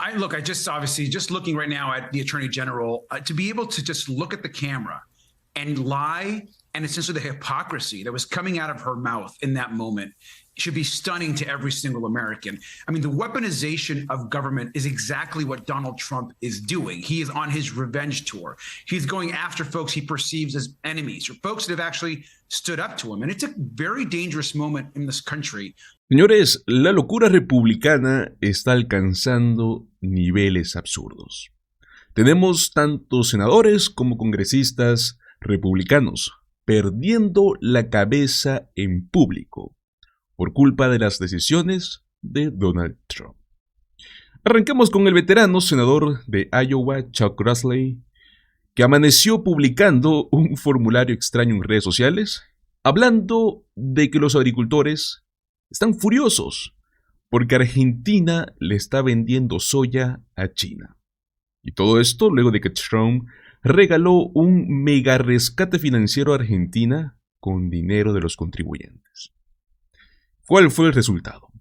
I just obviously just looking right now at the Attorney General to be able to just look at the camera and lie and essentially the hypocrisy that was coming out of her mouth in that moment should be stunning to every single American. I mean, the weaponization of government is exactly what Donald Trump is doing. He is on his revenge tour. He's going after folks he perceives as enemies or folks that have actually stood up to him. And it's a very dangerous moment in this country. Señores, la locura republicana está alcanzando niveles absurdos. Tenemos tanto senadores como congresistas republicanos perdiendo la cabeza en público por culpa de las decisiones de Donald Trump. Arranquemos con el veterano senador de Iowa, Chuck Grassley, que amaneció publicando un formulario extraño en redes sociales, hablando de que los agricultores están furiosos porque Argentina le está vendiendo soya a China. Y todo esto luego de que Trump regaló un mega rescate financiero a Argentina con dinero de los contribuyentes. ¿Cuál fue el resultado?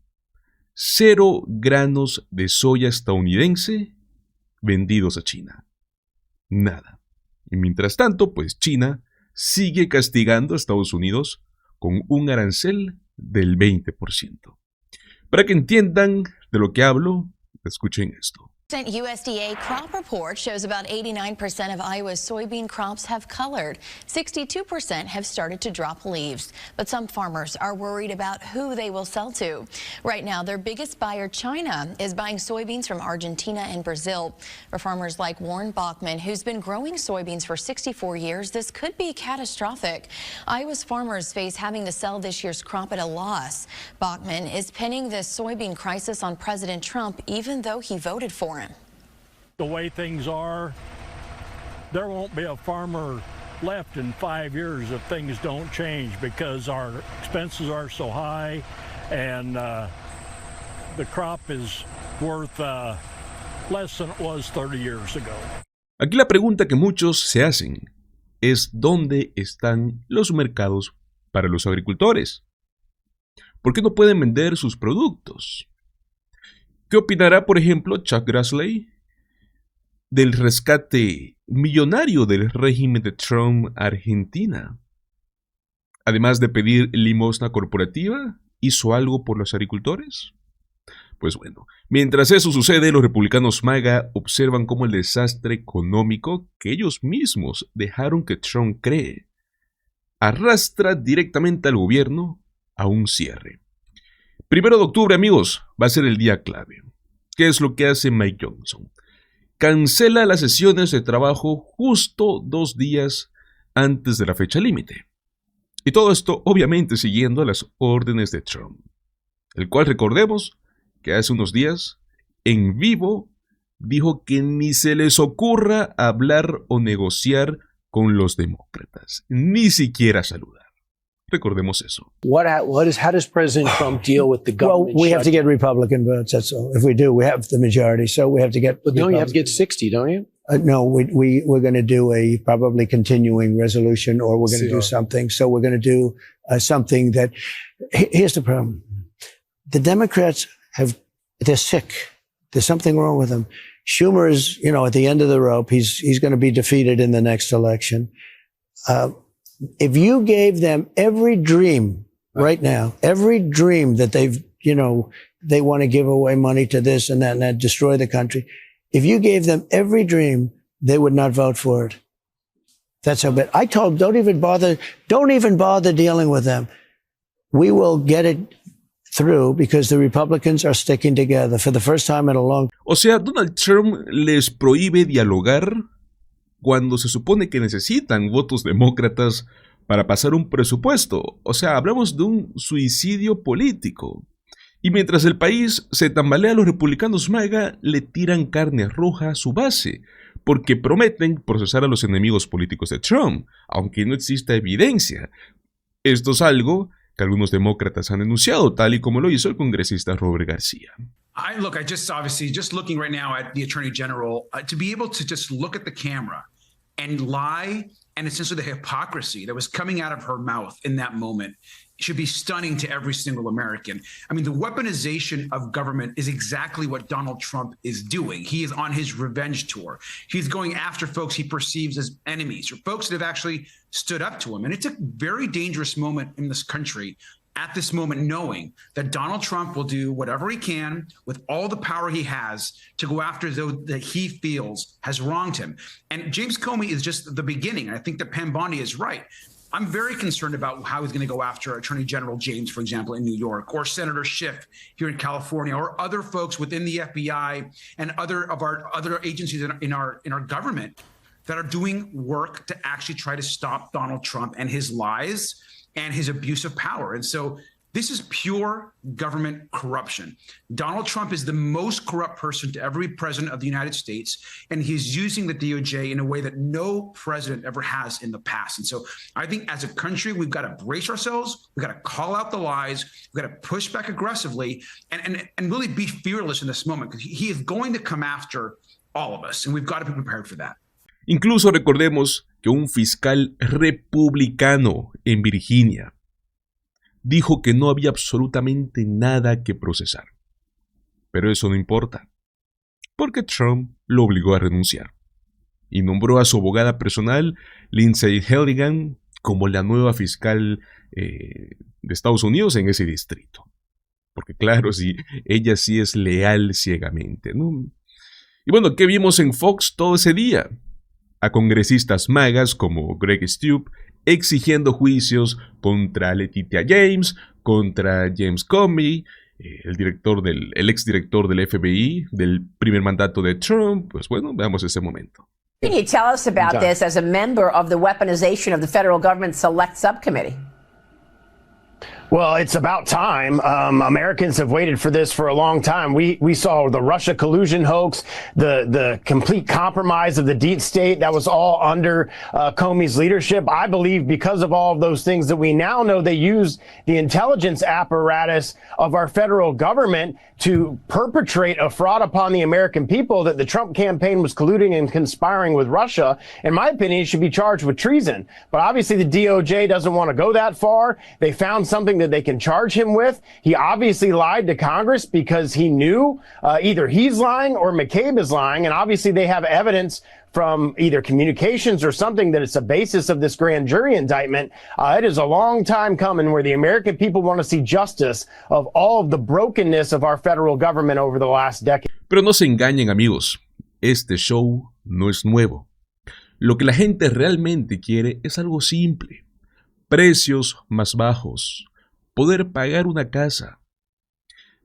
0 granos de soya estadounidense vendidos a China. Nada. Y mientras tanto, pues China sigue castigando a Estados Unidos con un arancel del 20%. Para que entiendan de lo que hablo, escuchen esto. USDA crop report shows about 89% of Iowa's soybean crops have colored. 62% have started to drop leaves. But some farmers are worried about who they will sell to. Right now, their biggest buyer, China, is buying soybeans from Argentina and Brazil. For farmers like Warren Bachman, who's been growing soybeans for 64 years, this could be catastrophic. Iowa's farmers face having to sell this year's crop at a loss. Bachman is pinning this soybean crisis on President Trump, even though he voted for him. The way things are, there won't be a farmer left in 5 years if things don't change because our expenses are so high and the crop is worth less than it was 30 years ago. Aquí la pregunta que muchos se hacen es ¿dónde están los mercados para los agricultores? ¿Por qué no pueden vender sus productos? ¿Qué opinará, por ejemplo, Chuck Grassley del rescate millonario del régimen de Trump a Argentina? Además de pedir limosna corporativa, ¿hizo algo por los agricultores? Pues bueno, mientras eso sucede, los republicanos MAGA observan cómo el desastre económico que ellos mismos dejaron que Trump cree arrastra directamente al gobierno a un cierre. 1 de octubre, amigos, va a ser el día clave. ¿Qué es lo que hace Mike Johnson? Cancela las sesiones de trabajo justo 2 días antes de la fecha límite. Y todo esto, obviamente, siguiendo las órdenes de Trump, el cual recordemos que hace unos días, en vivo, dijo que ni se les ocurra hablar o negociar con los demócratas, ni siquiera saludar. Recordemos eso. How does President Trump deal with the government? Well, we have to get Republican votes. That's all. If we do, we have the majority, so we have to get. But don't you have to get 60, don't you? No, we're going to do a probably continuing resolution, or we're going to do something. So we're going to do something that. Here's the problem: the Democrats they're sick. There's something wrong with them. Schumer is, at the end of the rope. He's going to be defeated in the next election. If you gave them every dream right now, every dream that they've, they want to give away money to this and that, destroy the country. If you gave them every dream, they would not vote for it. That's how bad. I told them, don't even bother dealing with them. We will get it through because the Republicans are sticking together for the first time in a long time. O sea, Donald Trump les prohíbe dialogar cuando se supone que necesitan votos demócratas para pasar un presupuesto. O sea, hablamos de un suicidio político. Y mientras el país se tambalea, los republicanos MAGA le tiran carne roja a su base, porque prometen procesar a los enemigos políticos de Trump, aunque no exista evidencia. Esto es algo que algunos demócratas han denunciado, tal y como lo hizo el congresista Robert García. I just looking right now at the Attorney General to be able to just look at the camera and lie and essentially the hypocrisy that was coming out of her mouth in that moment should be stunning to every single American. I mean, the weaponization of government is exactly what Donald Trump is doing. He is on his revenge tour. He's going after folks he perceives as enemies or folks that have actually stood up to him. And it's a very dangerous moment in this country at this moment, knowing that Donald Trump will do whatever he can with all the power he has to go after those that he feels has wronged him. And James Comey is just the beginning. I think that Pam Bondi is right. I'm very concerned about how he's going to go after Attorney General James, for example, in New York, or Senator Schiff here in California, or other folks within the FBI and other of our other agencies in our government that are doing work to actually try to stop Donald Trump and his lies and his abuse of power. And so this is pure government corruption. Donald Trump is the most corrupt person to ever be president of the United States, and he's using the DOJ in a way that no president ever has in the past. And so I think as a country, we've got to brace ourselves. We've got to call out the lies. We've got to push back aggressively and really be fearless in this moment, because he is going to come after all of us, and we've got to be prepared for that. Incluso recordemos que un fiscal republicano en Virginia dijo que no había absolutamente nada que procesar. Pero eso no importa, porque Trump lo obligó a renunciar y nombró a su abogada personal, Lindsay Halligan, como la nueva fiscal de Estados Unidos en ese distrito. Porque claro, sí, ella sí es leal ciegamente, ¿no? Y bueno, ¿qué vimos en Fox todo ese día? A congresistas magas como Greg Steube exigiendo juicios contra Letitia James, contra James Comey, el exdirector del FBI, del primer mandato de Trump. Pues bueno, veamos ese momento. Can you tell us about this as a member of the weaponization of the federal government select subcommittee? Well, it's about time. Americans have waited for this for a long time. We saw the Russia collusion hoax, the complete compromise of the deep state. That was all under Comey's leadership. I believe because of all of those things that we now know, they used the intelligence apparatus of our federal government to perpetrate a fraud upon the American people, that the Trump campaign was colluding and conspiring with Russia. In my opinion, he should be charged with treason. But obviously the DOJ doesn't want to go that far. They found something that they can charge him with. He obviously lied to Congress because he knew either he's lying or McCabe is lying. And obviously they have evidence from either communications or something that it's a basis of this grand jury indictment. It is a long time coming where the American people want to see justice of all of the brokenness of our federal government over the last decade. Pero no se engañen, amigos. Este show no es nuevo. Lo que la gente realmente quiere es algo simple. Precios más bajos. Poder pagar una casa.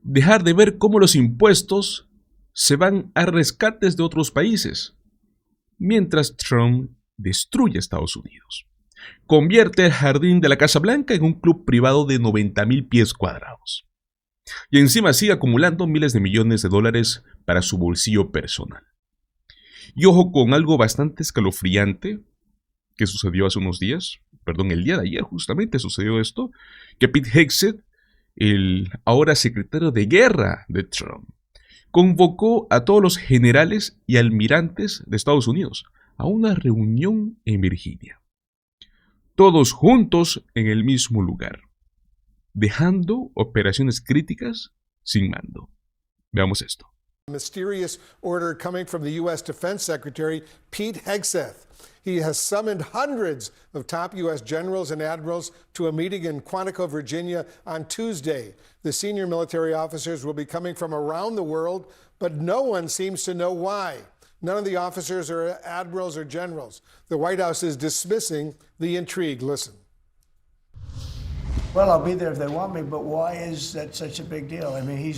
Dejar de ver cómo los impuestos se van a rescates de otros países, mientras Trump destruye Estados Unidos. Convierte el jardín de la Casa Blanca en un club privado de 90,000 pies cuadrados. Y encima sigue acumulando miles de millones de dólares para su bolsillo personal. Y ojo con algo bastante escalofriante que sucedió hace unos días. El día de ayer justamente sucedió esto, que Pete Hegseth, el ahora secretario de guerra de Trump, convocó a todos los generales y almirantes de Estados Unidos a una reunión en Virginia. Todos juntos en el mismo lugar, dejando operaciones críticas sin mando. Veamos esto. Mysterious order coming from the U.S. Defense Secretary Pete Hegseth. He has summoned hundreds of top U.S. generals and admirals to a meeting in Quantico, Virginia on Tuesday. The senior military officers will be coming from around the world, but no one seems to know why. None of the officers are admirals or generals. The White House is dismissing the intrigue. Listen. Well, I'll be there if they want me, but why is that such a big deal? I mean,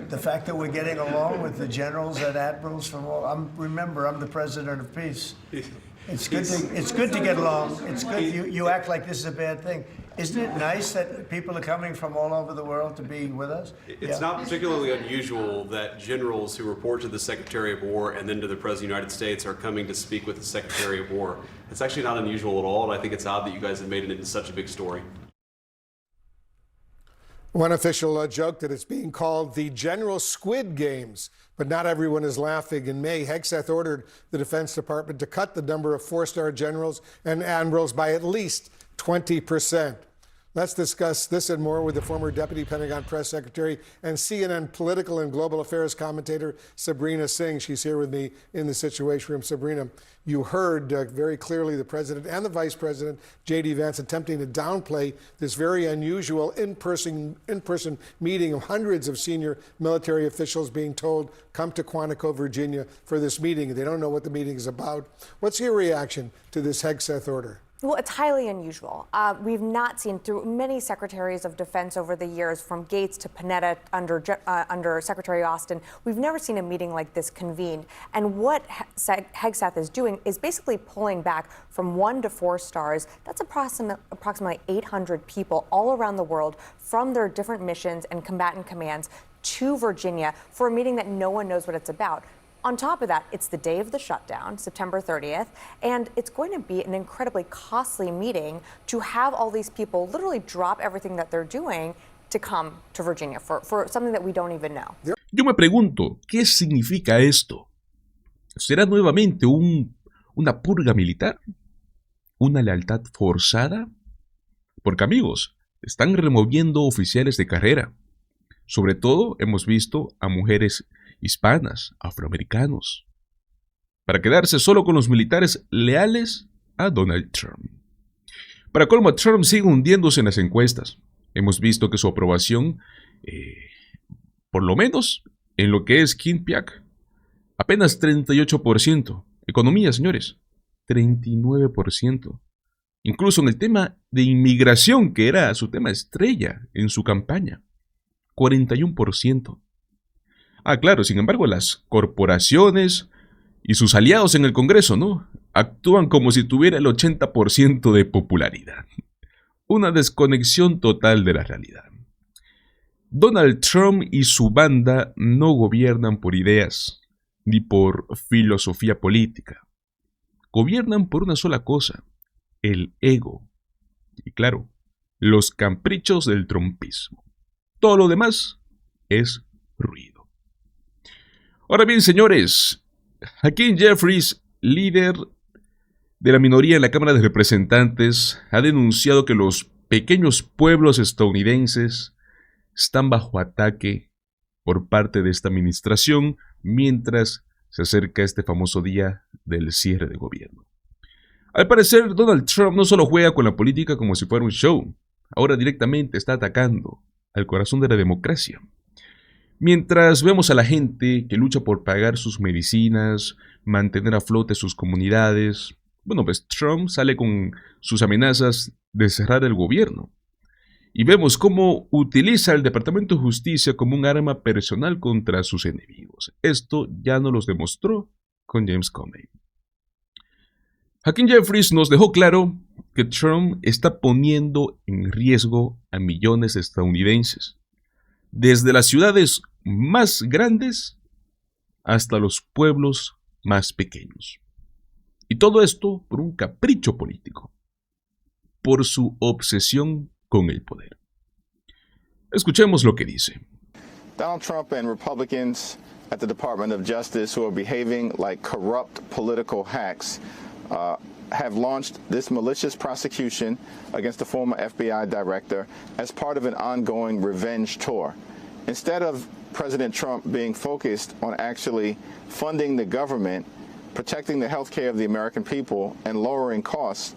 the fact that we're getting along with the generals and admirals from all, remember, I'm the president of peace. It's good to get along. It's good. You act like this is a bad thing. Isn't it nice that people are coming from all over the world to be with us? It's not particularly unusual that generals who report to the Secretary of War and then to the President of the United States are coming to speak with the Secretary of War. It's actually not unusual at all, and I think it's odd that you guys have made it into such a big story. One official joked that it's being called the General Squid Games, but not everyone is laughing. In May, Hegseth ordered the Defense Department to cut the number of four-star generals and admirals by at least 20%. Let's discuss this and more with the former Deputy Pentagon Press Secretary and CNN political and global affairs commentator, Sabrina Singh. She's here with me in the Situation Room. Sabrina, you heard very clearly the President and the Vice President, J.D. Vance, attempting to downplay this very unusual in-person meeting of hundreds of senior military officials being told, come to Quantico, Virginia for this meeting. They don't know what the meeting is about. What's your reaction to this Hegseth order? Well, it's highly unusual. We've not seen, through many secretaries of defense over the years, from Gates to Panetta under Secretary Austin, we've never seen a meeting like this convened. And what Hegseth is doing is basically pulling back from 1 to 4 stars. That's approximately 800 people all around the world from their different missions and combatant commands to Virginia for a meeting that no one knows what it's about. On top of that, it's the day of the shutdown, September 30th, and it's going to be an incredibly costly meeting to have all these people literally drop everything that they're doing to come to Virginia for something that we don't even know. Yo me pregunto, ¿qué significa esto? ¿Será nuevamente una purga militar? ¿Una lealtad forzada? Porque amigos, están removiendo oficiales de carrera. Sobre todo hemos visto a mujeres hispanas, afroamericanos, para quedarse solo con los militares leales a Donald Trump. Para colmo, Trump sigue hundiéndose en las encuestas. Hemos visto que su aprobación, por lo menos en lo que es Quinnipiac, apenas 38%. Economía, señores, 39%. Incluso en el tema de inmigración, que era su tema estrella en su campaña, 41%. Claro, sin embargo, las corporaciones y sus aliados en el Congreso, ¿no?, actúan como si tuviera el 80% de popularidad. Una desconexión total de la realidad. Donald Trump y su banda no gobiernan por ideas, ni por filosofía política. Gobiernan por una sola cosa, el ego. Y claro, los caprichos del trumpismo. Todo lo demás es ruido. Ahora bien, señores, Hakeem Jeffries, líder de la minoría en la Cámara de Representantes, ha denunciado que los pequeños pueblos estadounidenses están bajo ataque por parte de esta administración mientras se acerca este famoso día del cierre de gobierno. Al parecer, Donald Trump no solo juega con la política como si fuera un show, ahora directamente está atacando al corazón de la democracia. Mientras vemos a la gente que lucha por pagar sus medicinas, mantener a flote sus comunidades, bueno, pues Trump sale con sus amenazas de cerrar el gobierno. Y vemos cómo utiliza el Departamento de Justicia como un arma personal contra sus enemigos. Esto ya nos lo demostró con James Comey. Hakeem Jeffries nos dejó claro que Trump está poniendo en riesgo a millones de estadounidenses, desde las ciudades más grandes hasta los pueblos más pequeños. Y todo esto por un capricho político, por su obsesión con el poder. Escuchemos lo que dice. Donald Trump and Republicans at the Department of Justice who are behaving like corrupt political hacks have launched this malicious prosecution against the former FBI director as part of an ongoing revenge tour. Instead of President Trump being focused on actually funding the government, protecting the health care of the American people, and lowering costs,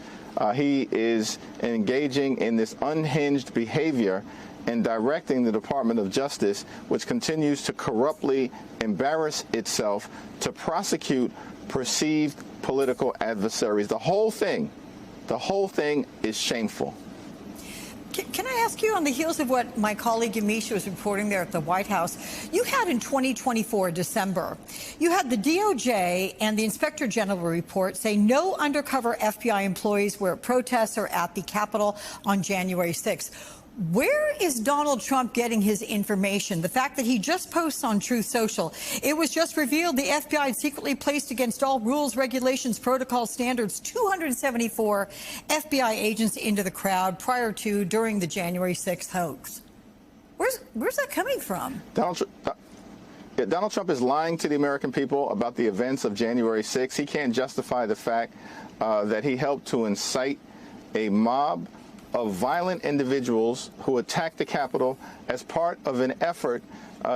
he is engaging in this unhinged behavior and directing the Department of Justice, which continues to corruptly embarrass itself to prosecute perceived political adversaries. The whole thing is shameful. Can I ask you, on the heels of what my colleague Yamisha was reporting there at the White House, you had in 2024, December, you had the DOJ and the Inspector General report say no undercover FBI employees were at protests or at the Capitol on January 6th. Where is Donald Trump getting his information? The fact that he just posts on Truth Social. It was just revealed the FBI had secretly placed against all rules, regulations, protocol standards 274 FBI agents into the crowd prior to, during the January 6th hoax. Where's that coming from? Donald Trump is lying to the American people about the events of January 6th. He can't justify the fact that he helped to incite a mob of violent individuals who attacked the Capitol as part of an effort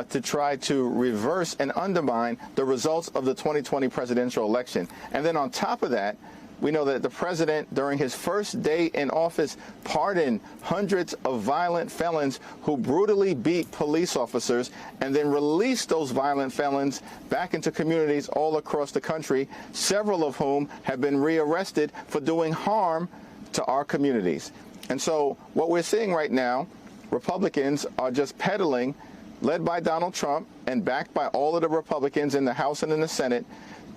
to try to reverse and undermine the results of the 2020 presidential election. And then on top of that, we know that the president, during his first day in office, pardoned hundreds of violent felons who brutally beat police officers and then released those violent felons back into communities all across the country, several of whom have been rearrested for doing harm to our communities. And so what we're seeing right now, Republicans are just peddling, led by Donald Trump and backed by all of the Republicans in the House and in the Senate,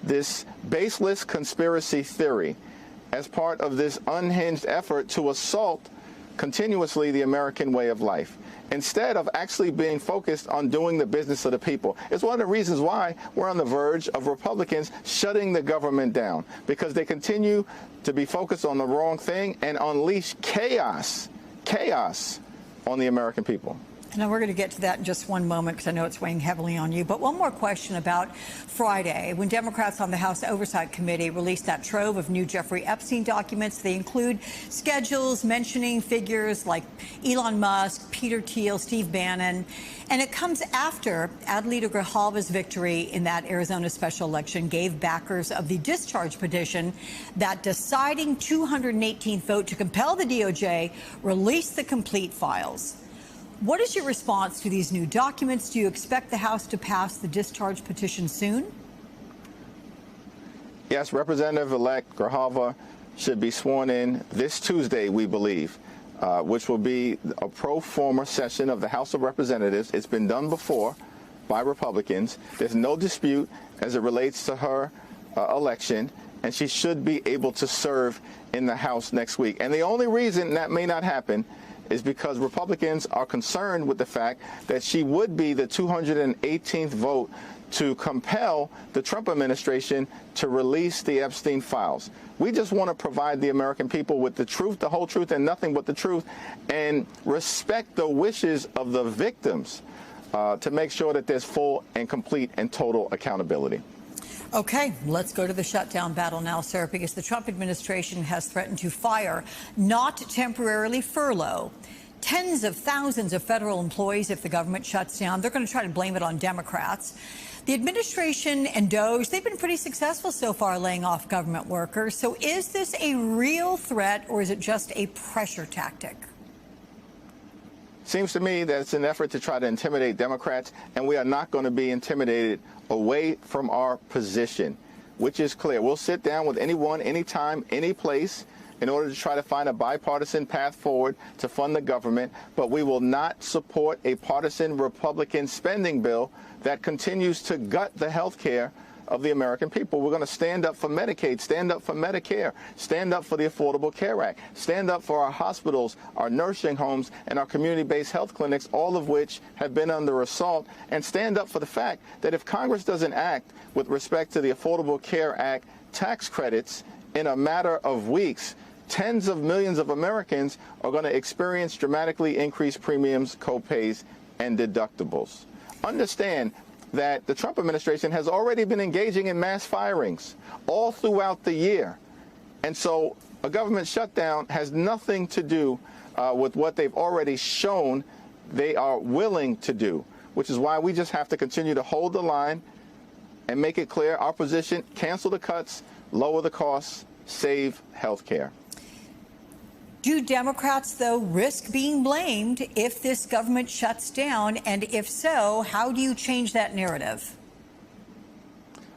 this baseless conspiracy theory as part of this unhinged effort to assault continuously the American way of life, instead of actually being focused on doing the business of the people. It's one of the reasons why we're on the verge of Republicans shutting the government down, because they continue to be focused on the wrong thing and unleash chaos on the American people. And we're going to get to that in just one moment because I know it's weighing heavily on you. But one more question about Friday, when Democrats on the House Oversight Committee released that trove of new Jeffrey Epstein documents. They include schedules mentioning figures like Elon Musk, Peter Thiel, Steve Bannon. And it comes after Adelita Grijalva's victory in that Arizona special election gave backers of the discharge petition that deciding 218th vote to compel the DOJ release the complete files. What is your response to these new documents? Do you expect the House to pass the discharge petition soon? Yes, Representative-elect Grijalva should be sworn in this Tuesday, we believe, which will be a pro forma session of the House of Representatives. It's been done before by Republicans. There's no dispute as it relates to her election, and she should be able to serve in the House next week. And the only reason that may not happen is because Republicans are concerned with the fact that she would be the 218th vote to compel the Trump administration to release the Epstein files. We just want to provide the American people with the truth, the whole truth, and nothing but the truth, and respect the wishes of the victims to make sure that there's full and complete and total accountability. Okay, let's go to the shutdown battle now, sir, because the Trump administration has threatened to fire, not temporarily furlough, tens of thousands of federal employees if the government shuts down. They're going to try to blame it on Democrats. The administration and DOJ, they've been pretty successful so far laying off government workers. So is this a real threat or is it just a pressure tactic? Seems to me that it's an effort to try to intimidate Democrats, and we are not going to be intimidated away from our position, which is clear. We'll sit down with anyone, anytime, any place in order to try to find a bipartisan path forward to fund the government, but we will not support a partisan Republican spending bill that continues to gut the health care of the American people. We're going to stand up for Medicaid, stand up for Medicare, stand up for the Affordable Care Act, stand up for our hospitals, our nursing homes, and our community-based health clinics, all of which have been under assault, and stand up for the fact that if Congress doesn't act with respect to the Affordable Care Act tax credits in a matter of weeks, tens of millions of Americans are going to experience dramatically increased premiums, co-pays, and deductibles. Understand that the Trump administration has already been engaging in mass firings all throughout the year. And so a government shutdown has nothing to do with what they've already shown they are willing to do, which is why we just have to continue to hold the line and make it clear our position: cancel the cuts, lower the costs, save health care. Do Democrats, though, risk being blamed if this government shuts down? And if so, how do you change that narrative?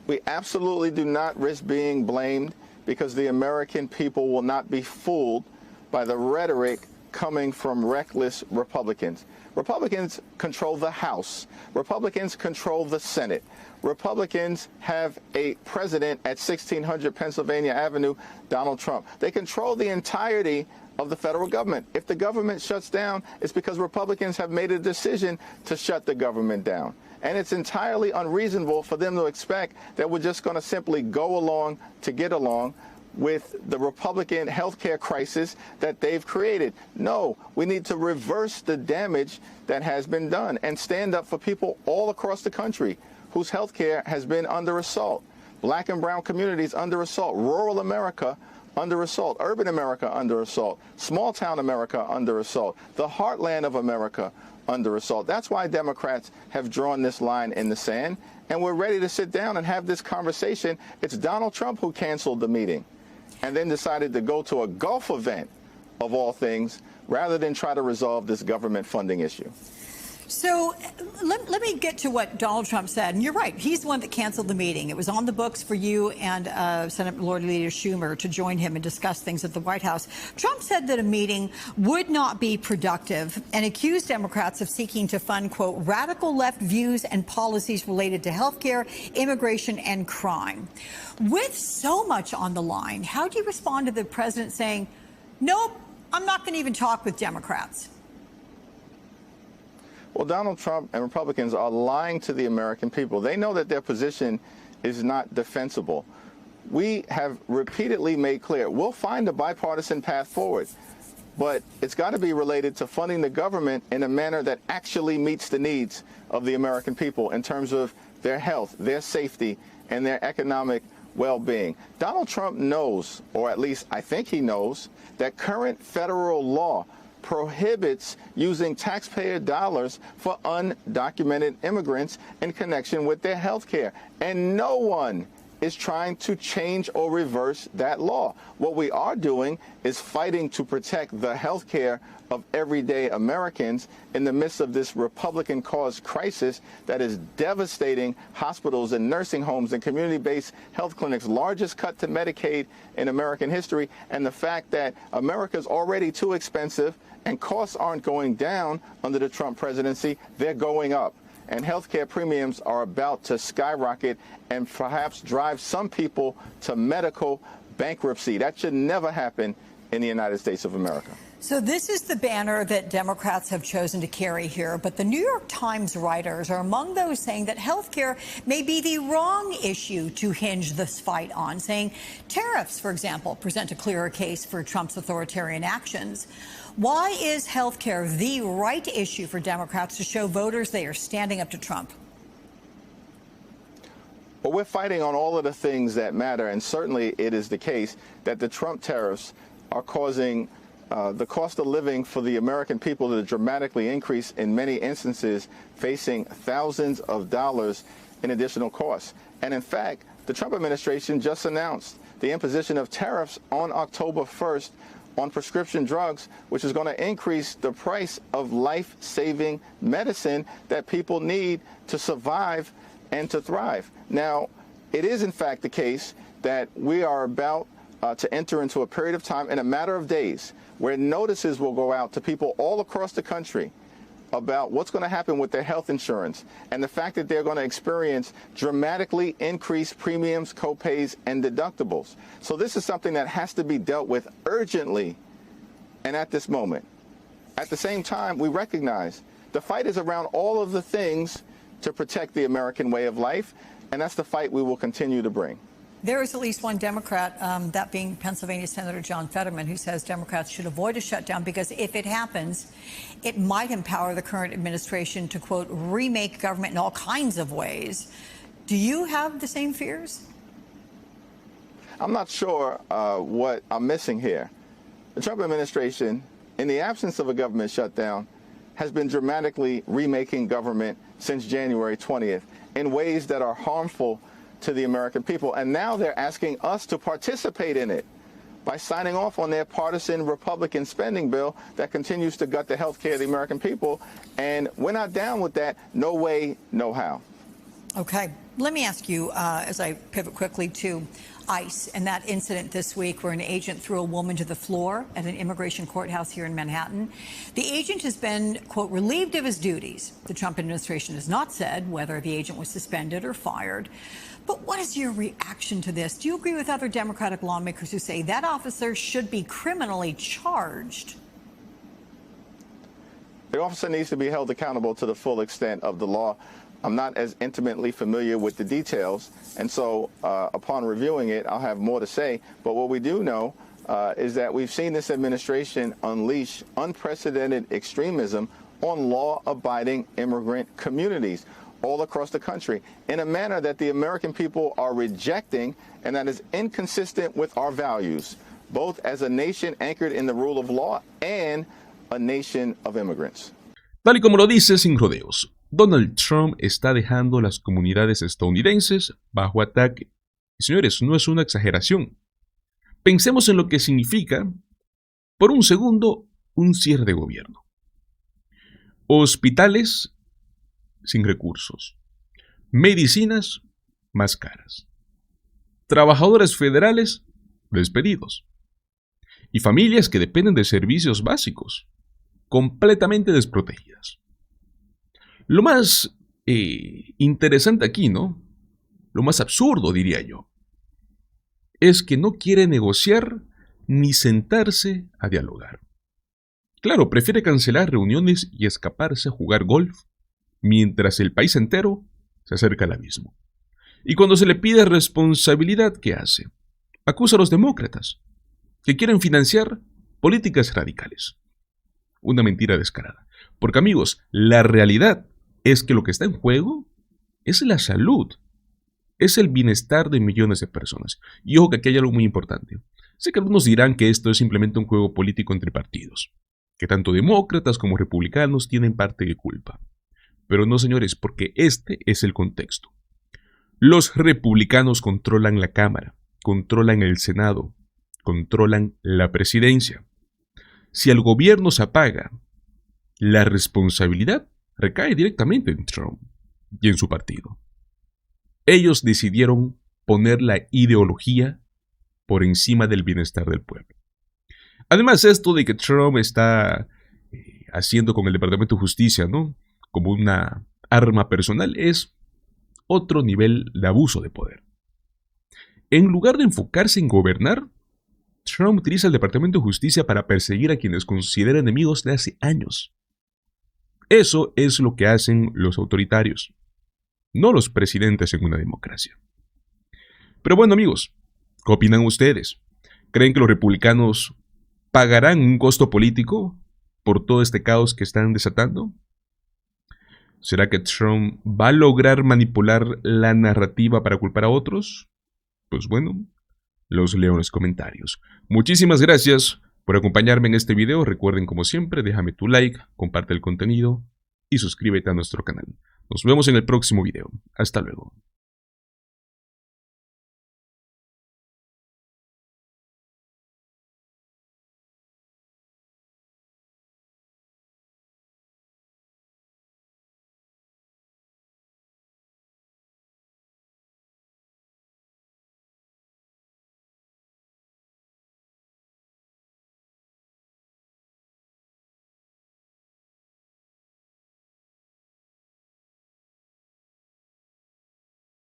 We absolutely do not risk being blamed because the American people will not be fooled by the rhetoric coming from reckless Republicans. Republicans control the House. Republicans control the Senate. Republicans have a president at 1600 Pennsylvania Avenue, Donald Trump. They control the entirety of the federal government. If the government shuts down, it's because Republicans have made a decision to shut the government down. And it's entirely unreasonable for them to expect that we're just going to simply go along to get along with the Republican healthcare crisis that they've created. No, we need to reverse the damage that has been done and stand up for people all across the country whose healthcare has been under assault. Black and brown communities under assault. Rural America under assault, urban America under assault, small town America under assault, the heartland of America under assault. That's why Democrats have drawn this line in the sand, and we're ready to sit down and have this conversation. It's Donald Trump who canceled the meeting and then decided to go to a golf event, of all things, rather than try to resolve this government funding issue. So let me get to what Donald Trump said. And you're right. He's the one that canceled the meeting. It was on the books for you and Senate Majority Leader Schumer to join him and discuss things at the White House. Trump said that a meeting would not be productive and accused Democrats of seeking to fund, quote, radical left views and policies related to health care, immigration, and crime. With so much on the line, how do you respond to the president saying, nope, I'm not going to even talk with Democrats? Well, Donald Trump and Republicans are lying to the American people. They know that their position is not defensible. We have repeatedly made clear we'll find a bipartisan path forward, but it's got to be related to funding the government in a manner that actually meets the needs of the American people in terms of their health, their safety, and their economic well-being. Donald Trump knows, or at least I think he knows, that current federal law prohibits using taxpayer dollars for undocumented immigrants in connection with their health care. And no one is trying to change or reverse that law. What we are doing is fighting to protect the health care of everyday Americans in the midst of this Republican-caused crisis that is devastating hospitals and nursing homes and community-based health clinics, largest cut to Medicaid in American history, and the fact that America is already too expensive and costs aren't going down under the Trump presidency, they're going up. And healthcare premiums are about to skyrocket and perhaps drive some people to medical bankruptcy. That should never happen in the United States of America. So this is the banner that Democrats have chosen to carry here, but the New York Times writers are among those saying that healthcare may be the wrong issue to hinge this fight on, saying tariffs, for example, present a clearer case for Trump's authoritarian actions. Why is healthcare the right issue for Democrats to show voters they are standing up to Trump? Well, we're fighting on all of the things that matter, and certainly it is the case that the Trump tariffs are causing the cost of living for the American people to dramatically increase, in many instances facing thousands of dollars in additional costs. And in fact, the Trump administration just announced the imposition of tariffs on October 1st on prescription drugs, which is going to increase the price of life-saving medicine that people need to survive and to thrive. Now, it is in fact the case that we are about to enter into a period of time, in a matter of days, where notices will go out to people all across the country about what's going to happen with their health insurance and the fact that they're going to experience dramatically increased premiums, copays, and deductibles. So this is something that has to be dealt with urgently and at this moment. At the same time, we recognize the fight is around all of the things to protect the American way of life, and that's the fight we will continue to bring. There is at least one Democrat, that being Pennsylvania Senator John Fetterman, who says Democrats should avoid a shutdown because if it happens, it might empower the current administration to, quote, remake government in all kinds of ways. Do you have the same fears? I'm not sure what I'm missing here. The Trump administration, in the absence of a government shutdown, has been dramatically remaking government since January 20th in ways that are harmful to the American people. And now they're asking us to participate in it by signing off on their partisan Republican spending bill that continues to gut the health care of the American people. And we're not down with that. No way, no how. Okay. Let me ask you, as I pivot quickly to ICE and that incident this week where an agent threw a woman to the floor at an immigration courthouse here in Manhattan. The agent has been, quote, relieved of his duties. The Trump administration has not said whether the agent was suspended or fired. But what is your reaction to this? Do you agree with other Democratic lawmakers who say that officer should be criminally charged? The officer needs to be held accountable to the full extent of the law. I'm not as intimately familiar with the details, and so upon reviewing it, I'll have more to say. But what we do know is that we've seen this administration unleash unprecedented extremism on law-abiding immigrant communities all across the country in a manner that the American people are rejecting and that is inconsistent with our values. both as a nation anchored in the rule of law and a nation of immigrants. Tal y como lo dice sin rodeos, Donald Trump está dejando a las comunidades estadounidenses bajo ataque. Y señores, no es una exageración. Pensemos en lo que significa, por un segundo, un cierre de gobierno. Hospitales sin recursos. Medicinas más caras. Trabajadores federales despedidos. Y familias que dependen de servicios básicos, completamente desprotegidas. Lo más interesante aquí, ¿no? Lo más absurdo, diría yo, es que no quiere negociar ni sentarse a dialogar. Claro, prefiere cancelar reuniones y escaparse a jugar golf, mientras el país entero se acerca al abismo. Y cuando se le pide responsabilidad, ¿qué hace? Acusa a los demócratas, que quieren financiar políticas radicales. Una mentira descarada. Porque amigos, la realidad es que lo que está en juego es la salud, es el bienestar de millones de personas. Y ojo que aquí hay algo muy importante. Sé que algunos dirán que esto es simplemente un juego político entre partidos, que tanto demócratas como republicanos tienen parte de culpa. Pero no, señores, porque este es el contexto. Los republicanos controlan la Cámara, controlan el Senado, controlan la presidencia. Si el gobierno se apaga, la responsabilidad recae directamente en Trump y en su partido. Ellos decidieron poner la ideología por encima del bienestar del pueblo. Además, esto de que Trump está haciendo con el Departamento de Justicia, ¿no?, como una arma personal, es otro nivel de abuso de poder. En lugar de enfocarse en gobernar, Trump utiliza el Departamento de Justicia para perseguir a quienes considera enemigos de hace años. Eso es lo que hacen los autoritarios, no los presidentes en una democracia. Pero bueno, amigos, ¿qué opinan ustedes? ¿Creen que los republicanos pagarán un costo político por todo este caos que están desatando? ¿Será que Trump va a lograr manipular la narrativa para culpar a otros? Pues bueno, los leo en los comentarios. Muchísimas gracias por acompañarme en este video. Recuerden, como siempre, déjame tu like, comparte el contenido y suscríbete a nuestro canal. Nos vemos en el próximo video. Hasta luego.